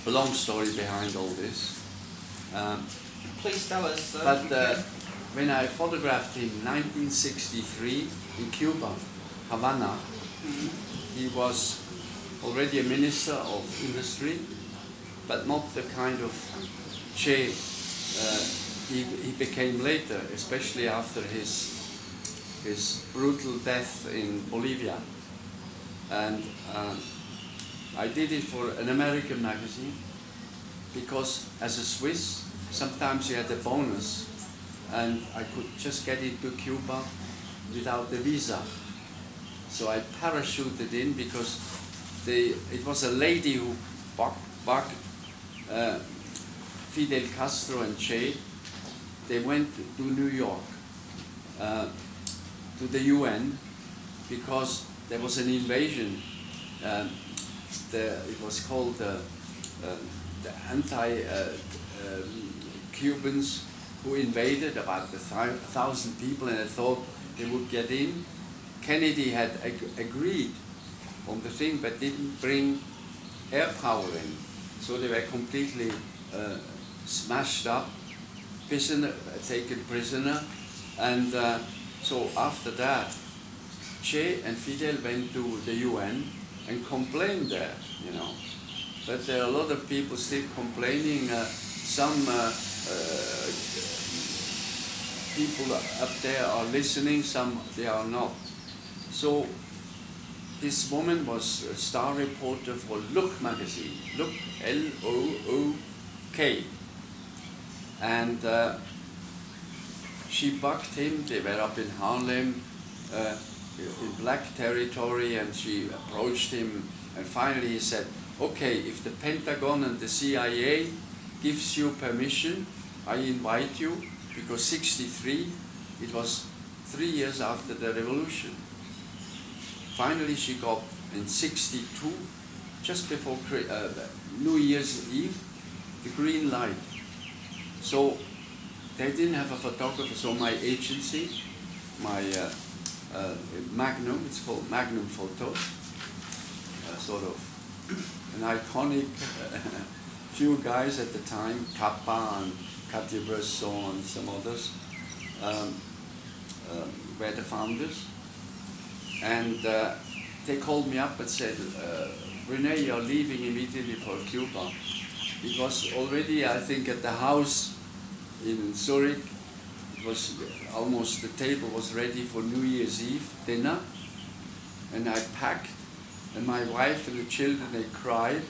a long story behind all this. Please tell us. But when I photographed him in 1963 in Cuba, Havana, he was already a minister of industry, but not the kind of Che he became later, especially after his brutal death in Bolivia. And I did it for an American magazine because as a Swiss, sometimes you had a bonus and I could just get into Cuba without a visa. So I parachuted in because it was a lady who bugged Fidel Castro and Che. They went to New York, to the UN, because there was an invasion. It was called the anti-Cubans who invaded, about 1,000 people, and they thought they would get in. Kennedy had agreed on the thing, but didn't bring air power in. So they were completely smashed up, taken prisoner. And so after that, Che and Fidel went to the UN and complained there, you know. But there are a lot of people still complaining. Some people up there are listening, some they are not. So this woman was a star reporter for Look magazine, Look, L-O-O-K. And she bugged him. They were up in Harlem, in black territory, and she approached him, and finally he said, okay, if the Pentagon and the CIA gives you permission, I invite you, because 63, it was 3 years after the revolution. Finally she got, in 62, just before New Year's Eve, the green light. So they didn't have a photographer, so my agency, my Magnum, it's called Magnum Photos, sort of an iconic few guys at the time, Kappa and Cathy Bresson and some others, were the founders. And they called me up and said, Rene, you're leaving immediately for Cuba. It was already, I think, at the house in Zurich. It was almost, the table was ready for New Year's Eve dinner. And I packed, and my wife and the children, they cried.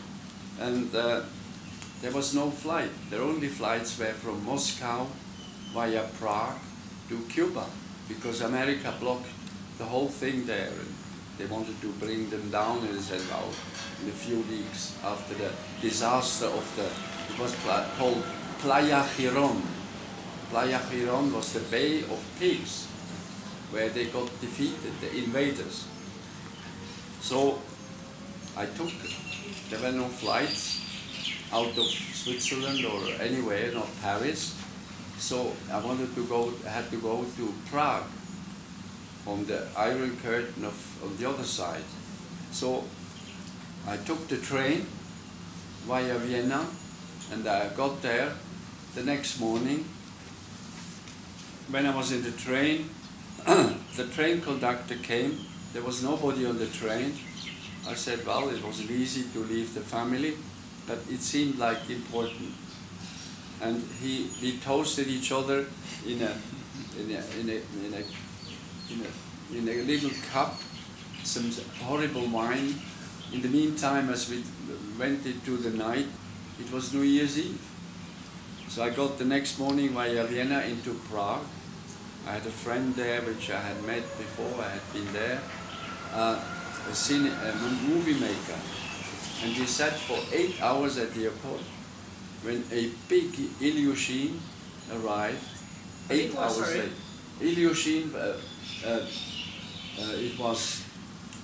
And there was no flight. Their only flights were from Moscow via Prague to Cuba, because America blocked the whole thing there. And they wanted to bring them down, and they said, well, in a few weeks after the disaster of it was called Playa Girón. Playa Girón was the Bay of Pigs, where they got defeated, the invaders. So there were no flights out of Switzerland or anywhere, not Paris. So I had to go to Prague, on the Iron Curtain on the other side. So I took the train via Vienna, and I got there the next morning. When I was in the train, the train conductor came. There was nobody on the train. I said, well, it wasn't easy to leave the family, but it seemed like important. And we toasted each other in a little cup, some horrible wine. In the meantime, as we went into the night, it was New Year's Eve. So I got the next morning via Vienna into Prague. I had a friend there which I had met before, I had been there, a movie maker. And we sat for 8 hours at the airport when a big Ilyushin arrived, 8 hours late. Ilyushin, it was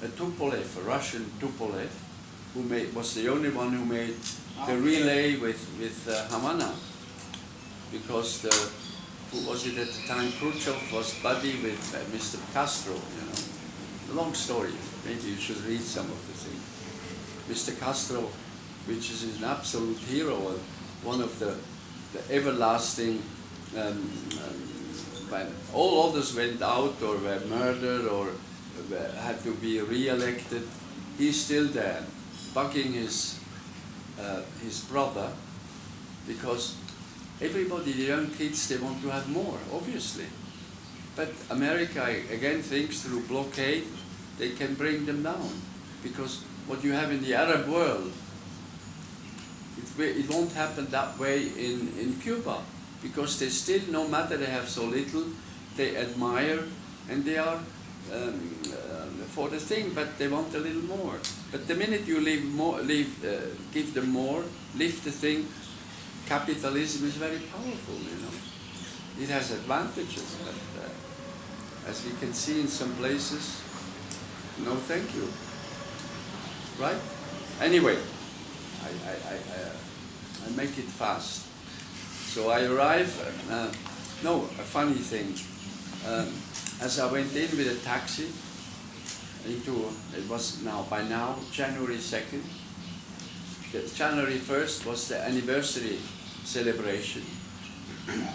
a Tupolev, a Russian Tupolev, who was the only one who made the relay with Havana, because who was it at the time? Khrushchev was buddy with Mr. Castro. You know, a long story. Maybe you should read some of the things. Mr. Castro which is an absolute hero, and one of the everlasting. When all others went out or were murdered or had to be re-elected, he's still there, bugging his brother, because everybody, the young kids, they want to have more, obviously. But America again thinks through blockade they can bring them down, because what you have in the Arab world, it won't happen that way in Cuba, because they still, no matter they have so little, they admire and they are for the thing, but they want a little more. But the minute you give them more, lift the thing, capitalism is very powerful, you know. It has advantages, but as we can see in some places, no thank you. Right? Anyway, I make it fast. So I arrive, a funny thing. As I went in with a taxi it was by now January 2nd. January 1st was the anniversary celebration.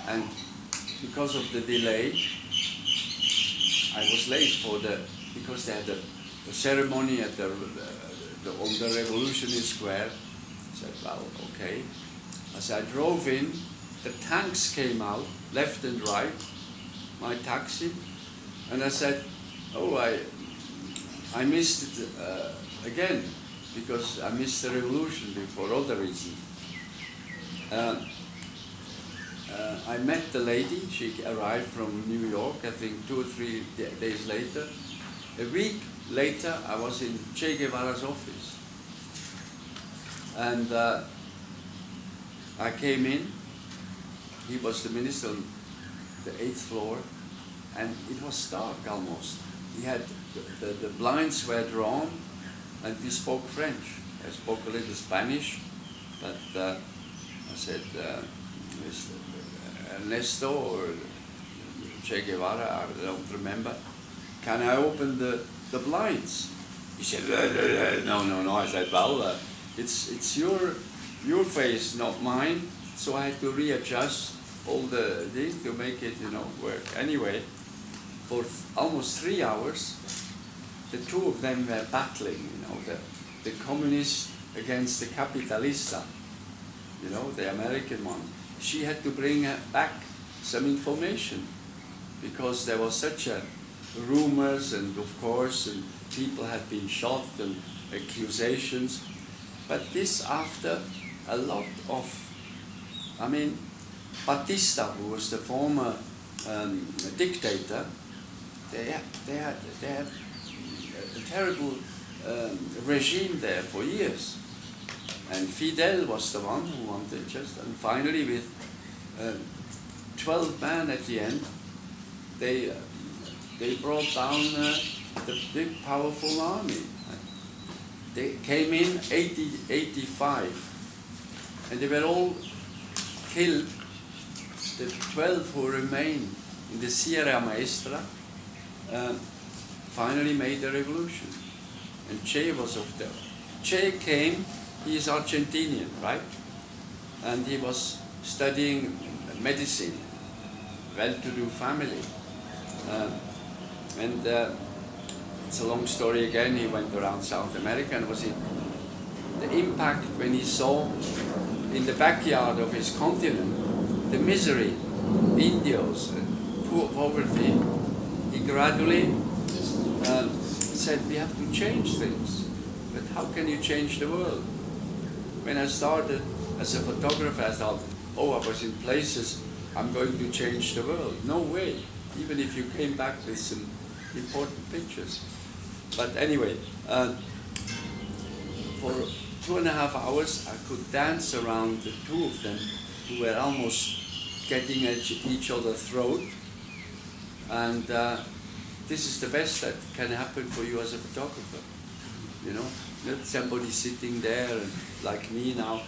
And because of the delay, I was late because they had a ceremony at on the Revolutionary Square. I said, well, okay. As I drove in, the tanks came out, left and right, my taxi, and I said, oh, I missed it again, because I missed the revolution for other reasons. I met the lady. She arrived from New York, I think 2 or 3 days later. A week later, I was in Che Guevara's office. And I came in. He was the minister on the 8th floor, and it was dark almost. He had the blinds were drawn, and we spoke French. I spoke a little Spanish, but I said, Ernesto or Che Guevara, I don't remember. Can I open the blinds? He said, no. I said, well, it's your face, not mine. So I had to readjust all the things to make it, work. Anyway, for almost 3 hours, the two of them were battling, the communist against the capitalista, the American one. She had to bring back some information, because there was such a rumors, and of course, and people had been shot and accusations. But this after a lot of, Batista, who was the former dictator, they had a terrible regime there for years. And Fidel was the one who wanted and finally with 12 men at the end, they brought down the big powerful army. They came in 85, and they were all killed. The 12 who remained in the Sierra Maestra finally made the revolution. And Che was of them. Che came, he is Argentinian, right? And he was studying medicine, well-to-do family. It's a long story again. He went around South America and was in the impact when he saw in the backyard of his continent the misery, Indios, and poverty. He gradually said, we have to change things. But how can you change the world? When I started as a photographer, I thought, I was in places, I'm going to change the world. No way, even if you came back with some important pictures. But anyway, for 2.5 hours, I could dance around the two of them who were almost getting at each other's throat. And this is the best that can happen for you as a photographer. Not somebody sitting there and, like me now,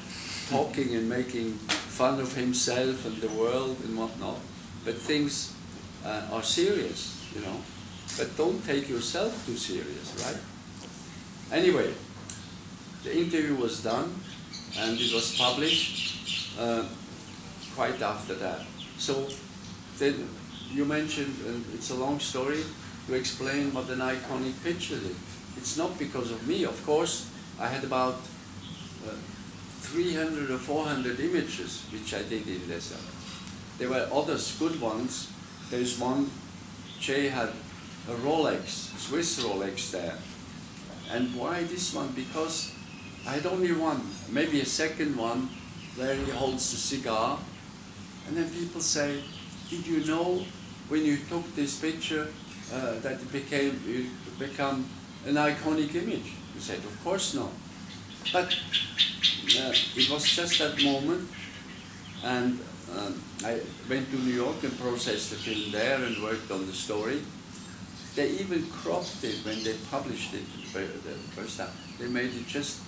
talking and making fun of himself and the world and whatnot. But things are serious, But don't take yourself too serious, right? Anyway, the interview was done, and it was published quite after that. So then you mentioned, and it's a long story, to explain what an iconic picture is. It's not because of me, of course. I had about 300 or 400 images which I did in this. There were others, good ones. There's one, Che had a Rolex, Swiss Rolex there. And why this one? Because I had only one, maybe a second one, where he holds the cigar. And then people say, did you know when you took this picture that it became an iconic image? You said, of course not. But it was just that moment, and I went to New York and processed the film there and worked on the story. They even cropped it when they published it the first time. They made it just,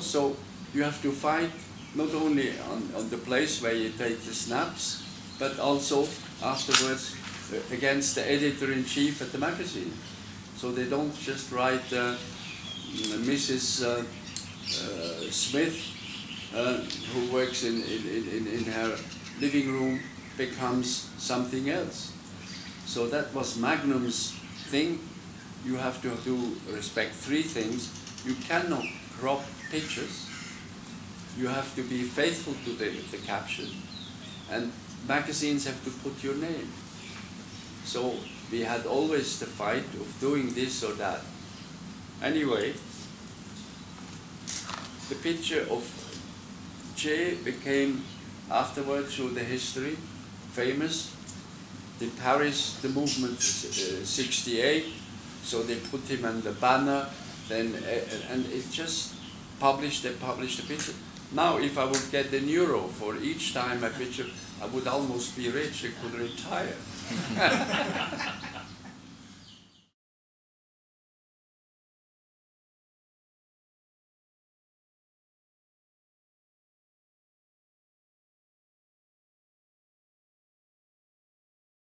so you have to fight not only on the place where you take the snaps, but also afterwards against the editor-in-chief at the magazine. So they don't just write Mrs. Smith, who works in her living room, becomes something else. So that was Magnum's thing. You have to respect three things. You cannot crop pictures. You have to be faithful to the caption. And magazines have to put your name. So we had always the fight of doing this or that. Anyway, the picture of Che became, afterwards, through the history, famous. In Paris, the movement 68, so they put him on the banner, then and it just they published the picture. Now, if I would get €1 for each time a picture, I would almost be rich. I could retire.